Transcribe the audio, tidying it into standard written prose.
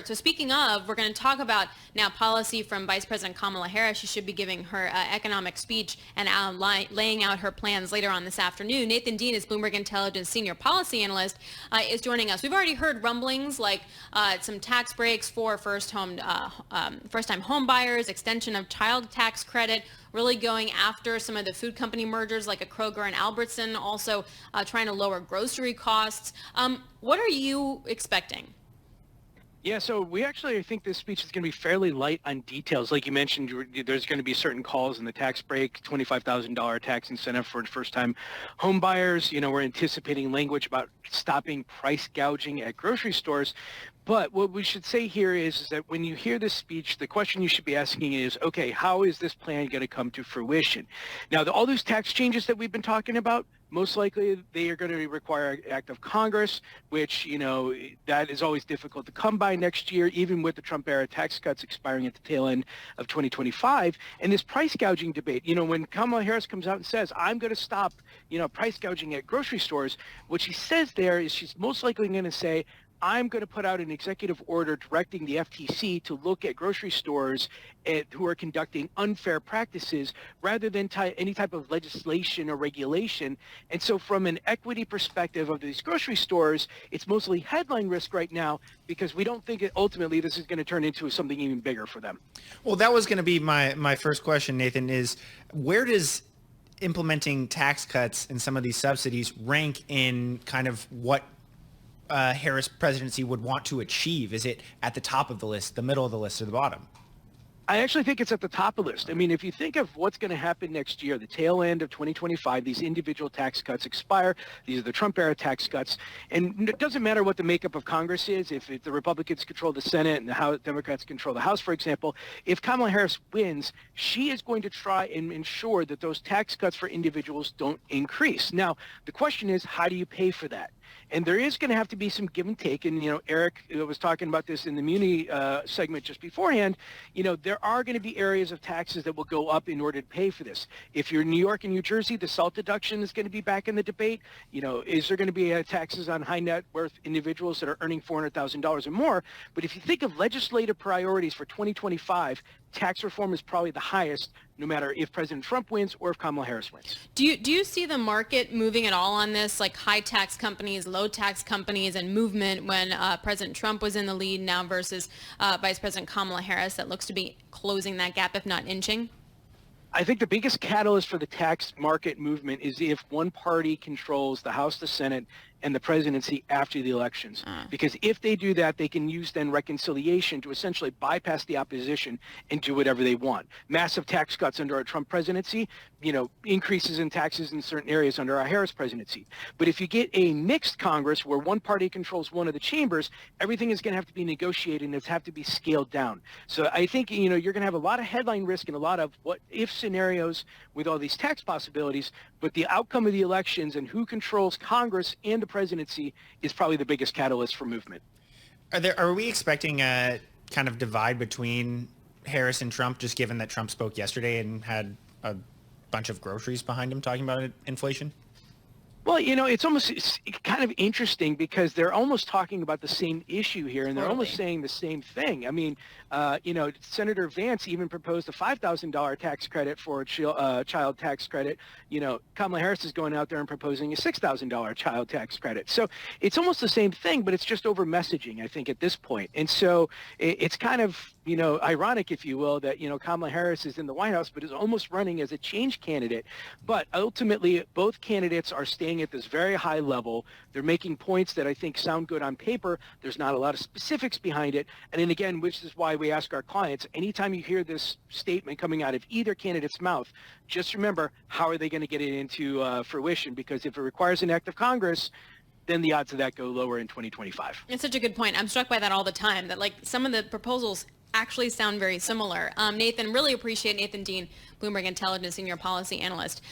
So speaking of, we're going to talk about now policy from Vice President Kamala Harris. She should be giving her economic speech and laying out her plans later on this afternoon. Nathan Dean is Bloomberg Intelligence senior policy analyst, is joining us. We've already heard rumblings like some tax breaks for first-time home buyers, extension of child tax credit, really going after some of the food company mergers like a Kroger and Albertson, also trying to lower grocery costs. What are you expecting? Yeah, so I think this speech is going to be fairly light on details. Like you mentioned, there's going to be certain calls in the tax break, $25,000 tax incentive for first-time home buyers. We're anticipating language about stopping price gouging at grocery stores. But what we should say here is that when you hear this speech, the question you should be asking is, okay, how is this plan going to come to fruition? Now, all those tax changes that we've been talking about, most likely they are going to require an act of Congress, which, that is always difficult to come by next year, even with the Trump-era tax cuts expiring at the tail end of 2025. And this price gouging debate, when Kamala Harris comes out and says, I'm going to stop, price gouging at grocery stores, what she says there is she's most likely going to say, I'm going to put out an executive order directing the FTC to look at grocery stores who are conducting unfair practices rather than any type of legislation or regulation. And so from an equity perspective of these grocery stores, it's mostly headline risk right now because we don't think ultimately this is going to turn into something even bigger for them. Well, that was going to be my first question, Nathan, is where does implementing tax cuts and some of these subsidies rank in kind of what Harris presidency would want to achieve? Is it at the top of the list, the middle of the list, or the bottom? I actually think it's at the top of the list. I mean, if you think of what's going to happen next year, the tail end of 2025, these individual tax cuts expire. These are the Trump-era tax cuts. And it doesn't matter what the makeup of Congress is. If the Republicans control the Senate and the Democrats control the House, for example, if Kamala Harris wins, she is going to try and ensure that those tax cuts for individuals don't increase. Now, the question is, how do you pay for that? And there is going to have to be some give and take. And, Eric was talking about this in the Muni segment just beforehand. There are going to be areas of taxes that will go up in order to pay for this. If you're in New York and New Jersey, the SALT deduction is going to be back in the debate. Is there going to be taxes on high net worth individuals that are earning $400,000 or more? But if you think of legislative priorities for 2025, tax reform is probably the highest, no matter if President Trump wins or if Kamala Harris wins. Do you see the market moving at all on this, like high tax companies, low tax companies, and movement when President Trump was in the lead now versus Vice President Kamala Harris that looks to be closing that gap, if not inching? I think the biggest catalyst for the tax market movement is if one party controls the House, the Senate, and the presidency after the elections. Because if they do that, they can use then reconciliation to essentially bypass the opposition and do whatever they want. Massive tax cuts under our Trump presidency, increases in taxes in certain areas under our Harris presidency. But if you get a mixed Congress where one party controls one of the chambers, everything is going to have to be negotiated and it's have to be scaled down. So I think, you're going to have a lot of headline risk and a lot of what if scenarios with all these tax possibilities, but the outcome of the elections and who controls Congress and the presidency is probably the biggest catalyst for movement. Are we expecting a kind of divide between Harris and Trump, just given that Trump spoke yesterday and had a bunch of groceries behind him talking about inflation? Well, it's kind of interesting because they're almost talking about the same issue here, and they're almost saying the same thing. I mean, Senator Vance even proposed a $5,000 tax credit for a child tax credit. Kamala Harris is going out there and proposing a $6,000 child tax credit. So it's almost the same thing, but it's just over messaging, I think, at this point. And so it's kind of, ironic, if you will, that, Kamala Harris is in the White House, but is almost running as a change candidate. But ultimately, both candidates are staying at this very high level. They're making points that I think sound good on paper. There's not a lot of specifics behind it. And then again, which is why we ask our clients, anytime you hear this statement coming out of either candidate's mouth, just remember, how are they going to get it into fruition? Because if it requires an act of Congress, then the odds of that go lower in 2025. It's such a good point. I'm struck by that all the time, that like some of the proposals actually sound very similar. Nathan, really appreciate Nathan Dean, Bloomberg Intelligence senior policy analyst.